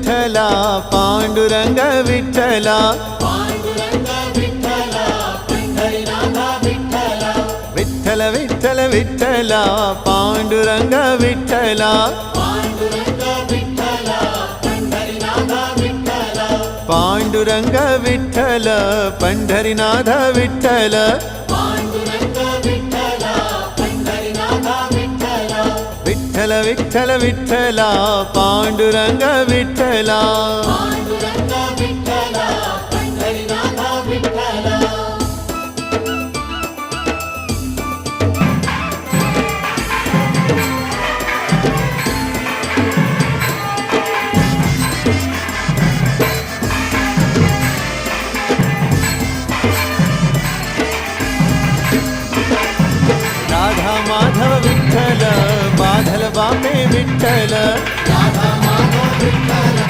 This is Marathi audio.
विठ्ठला पांडुरंग विठ्ठला विठ्ठल विठ्ठल विठ्ठला पांडुरंग विठ्ठला पांडुरंग विठ्ठल पंढरीनाथ विठ्ठल विठ्ठल विठ्ठल विठ्ठला पांडुरंग विठ्ठला राधा माधव विठ्ठल बाधल बापे विठ्ठल राधा माधव विठ्ठल